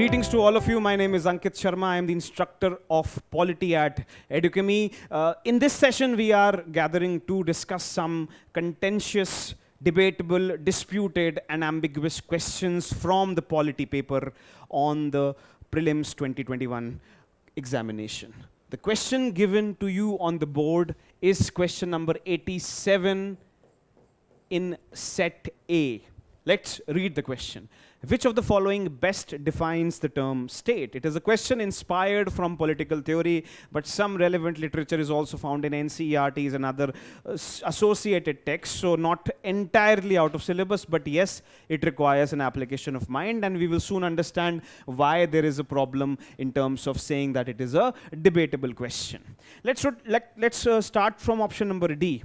Greetings to all of you. My name is Ankit Sharma. I am the instructor of Polity at Educami. In this session, we are gathering to discuss some contentious, debatable, disputed, and ambiguous questions from the Polity paper on the Prelims 2021 examination. The question given to you on the board is question number 87 in set A. Let's read the question. Which of the following best defines the term state? It is a question inspired from political theory, but some relevant literature is also found in NCERTs and other associated texts, so not entirely out of syllabus, but yes, it requires an application of mind, and we will soon understand why there is a problem in terms of saying that it is a debatable question. Let's start from option number D.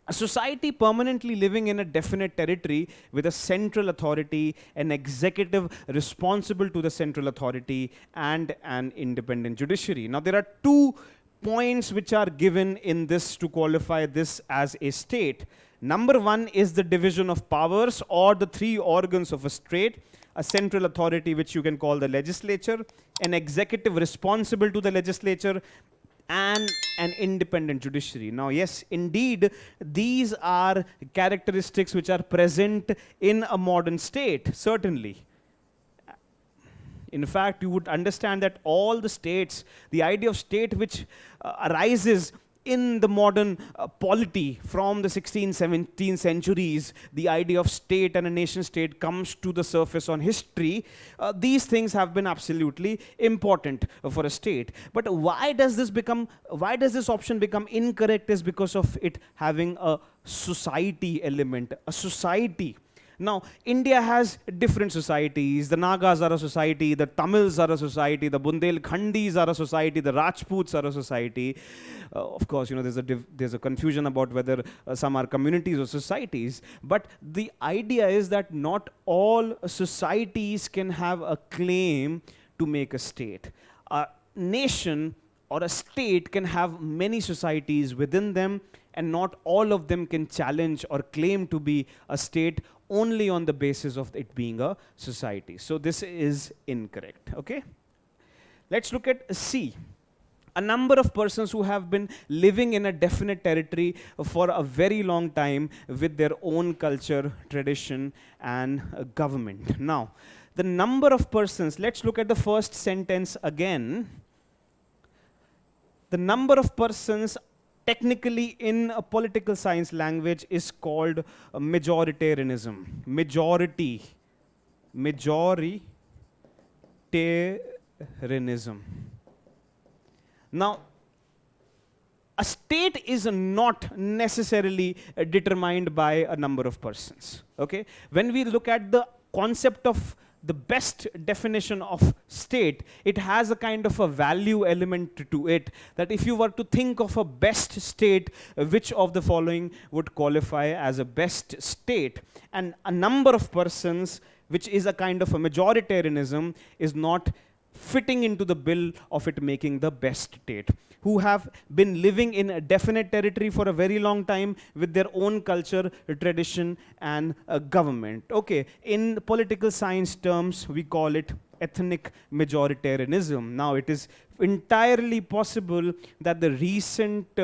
A society permanently living in a definite territory with a central authority, an executive responsible to the central authority, and an independent judiciary. Now, there are 2 points which are given in this to qualify this as a state. Number 1 is the division of powers, or the 3 organs of a state: a central authority, which you can call the legislature, an executive responsible to the legislature, and an independent judiciary. Now, yes, indeed, these are characteristics which are present in a modern state, certainly. In fact, you would understand that all the states, the idea of state which arises in the modern polity from the 16th, 17th centuries, the idea of state and a nation state comes to the surface on history. These things have been absolutely important for a state. But why does this option become incorrect is because of it having a society element, a society. Now, India has different societies. The Nagas are a society, the Tamils are a society, the Bundelkhandis are a society, the Rajputs are a society. Of course, you know, there's a confusion about whether some are communities or societies. But the idea is that not all societies can have a claim to make a state. A nation or a state can have many societies within them, and not all of them can challenge or claim to be a state only on the basis of it being a society. So this is incorrect, okay? Let's look at C. A number of persons who have been living in a definite territory for a very long time with their own culture, tradition, and government. Now, the number of persons, let's look at the first sentence again. The number of persons technically in a political science language is called majoritarianism. Majoritarianism. Now, a state is not necessarily determined by a number of persons. Okay? When we look at the concept of the best definition of state, it has a kind of a value element to it, that if you were to think of a best state, which of the following would qualify as a best state? And a number of persons, which is a kind of a majoritarianism, is not fitting into the bill of it making the best state. Who have been living in a definite territory for a very long time with their own culture, tradition, and government. Okay, in political science terms, we call it ethnic majoritarianism. Now, it is entirely possible that the recent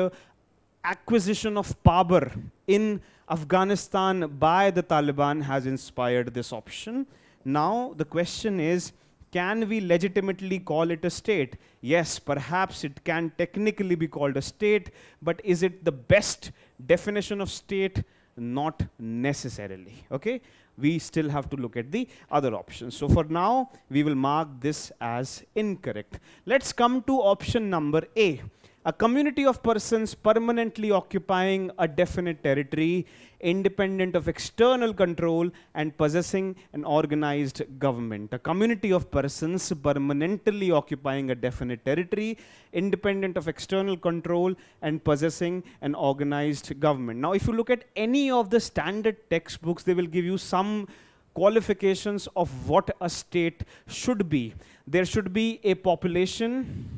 acquisition of power in Afghanistan by the Taliban has inspired this option. Now, the question is, can we legitimately call it a state? Yes, perhaps it can technically be called a state, but is it the best definition of state? Not necessarily, okay? We still have to look at the other options. So for now, we will mark this as incorrect. Let's come to option number A. A community of persons permanently occupying a definite territory, independent of external control and possessing an organized government. A community of persons permanently occupying a definite territory, independent of external control and possessing an organized government. Now, if you look at any of the standard textbooks, they will give you some qualifications of what a state should be. There should be a population.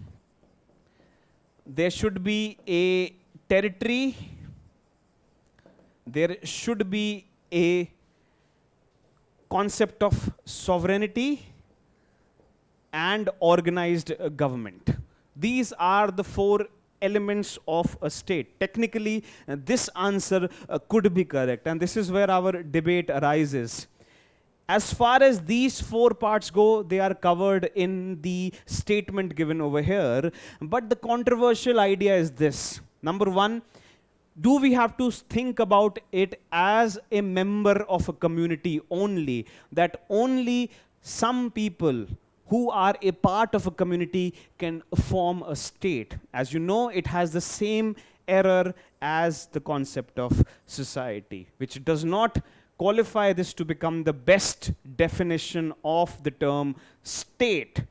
There should be a territory. There should be a concept of sovereignty. and organized government. These are the four elements of a state. Technically, this answer could be correct, and this is where our debate arises. As far as these four parts go, they are covered in the statement given over here. But the controversial idea is this. Number one, do we have to think about it as a member of a community only? That only some people who are a part of a community can form a state. As you know, it has the same error as the concept of society, which does not qualify this to become the best definition of the term state.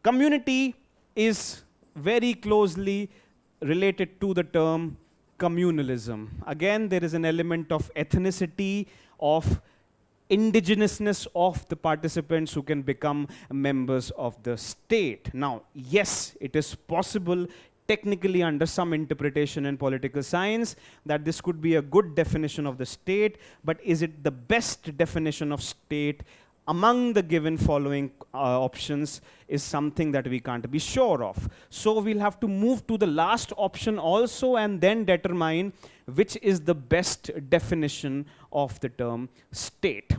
Community is very closely related to the term communalism. Again, there is an element of ethnicity, of indigenousness of the participants who can become members of the state. Now, yes, it is possible technically under some interpretation in political science that this could be a good definition of the state, but is it the best definition of state among the given following options is something that we can't be sure of. So we'll have to move to the last option also and then determine which is the best definition of the term state.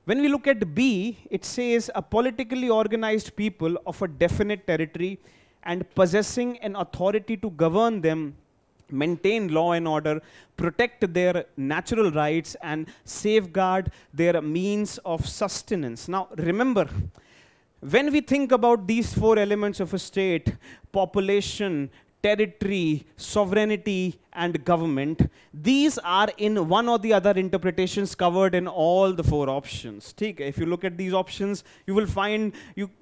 When we look at B, it says a politically organized people of a definite territory and possessing an authority to govern them, maintain law and order, protect their natural rights, and safeguard their means of sustenance. Now, remember, when we think about these four elements of a state, population, territory, sovereignty, and government, these are in one or the other interpretations covered in all the four options. If you look at these options, you will find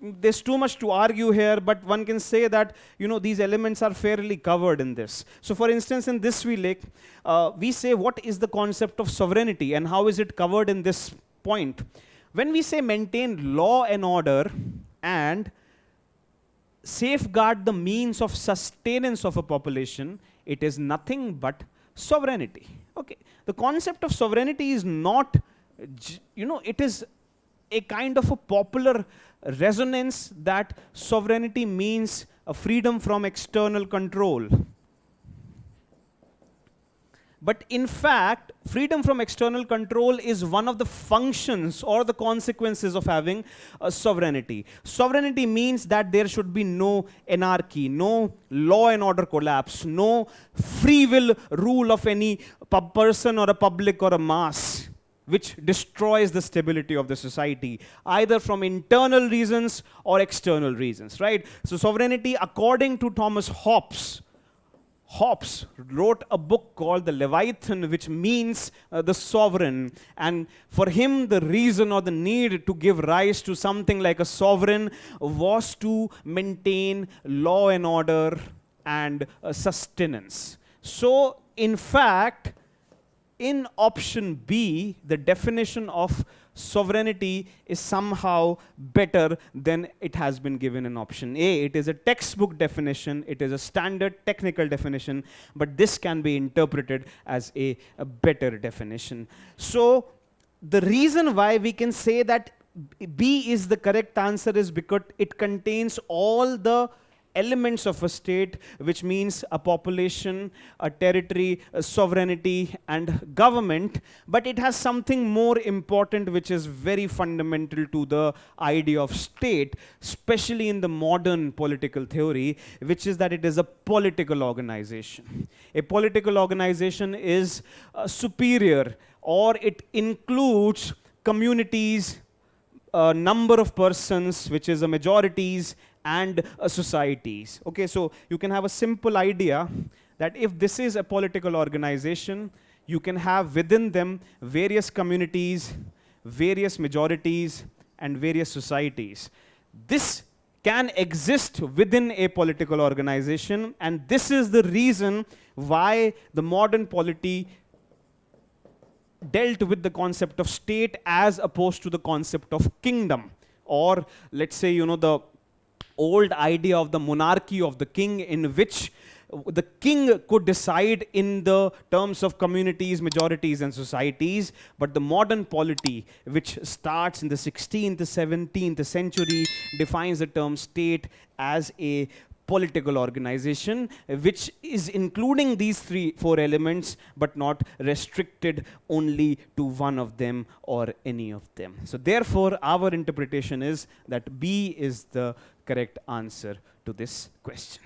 there's too much to argue here, but one can say that these elements are fairly covered in this. So for instance, in this we say what is the concept of sovereignty and how is it covered in this point. When we say maintain law and order and safeguard the means of sustenance of a population, it is nothing but sovereignty. Okay, the concept of sovereignty is not, it is a kind of a popular resonance that sovereignty means a freedom from external control. But in fact, freedom from external control is one of the functions or the consequences of having a sovereignty. Sovereignty means that there should be no anarchy, no law and order collapse, no free will rule of any person or a public or a mass, which destroys the stability of the society, either from internal reasons or external reasons, right? So sovereignty, according to Thomas Hobbes wrote a book called The Leviathan, which means the sovereign. And for him, the reason or the need to give rise to something like a sovereign was to maintain law and order and sustenance. So, in fact, in option B, the definition of sovereignty is somehow better than it has been given in option A. It is a textbook definition, it is a standard technical definition, but this can be interpreted as a better definition. So the reason why we can say that B is the correct answer is because it contains all the elements of a state, which means a population, a territory, a sovereignty, and government, but it has something more important which is very fundamental to the idea of state, especially in the modern political theory, which is that it is a political organization. A political organization is superior, or it includes communities, a number of persons, which is a majorities, and societies. Okay, so you can have a simple idea that if this is a political organization, you can have within them various communities, various majorities, and various societies. This can exist within a political organization, and this is the reason why the modern polity dealt with the concept of state as opposed to the concept of kingdom, or let's say, the old idea of the monarchy of the king, in which the king could decide in the terms of communities, majorities, and societies, but the modern polity, which starts in the 16th, 17th century, defines the term state as a political organization, which is including these four elements, but not restricted only to one of them or any of them. So therefore, our interpretation is that B is the correct answer to this question.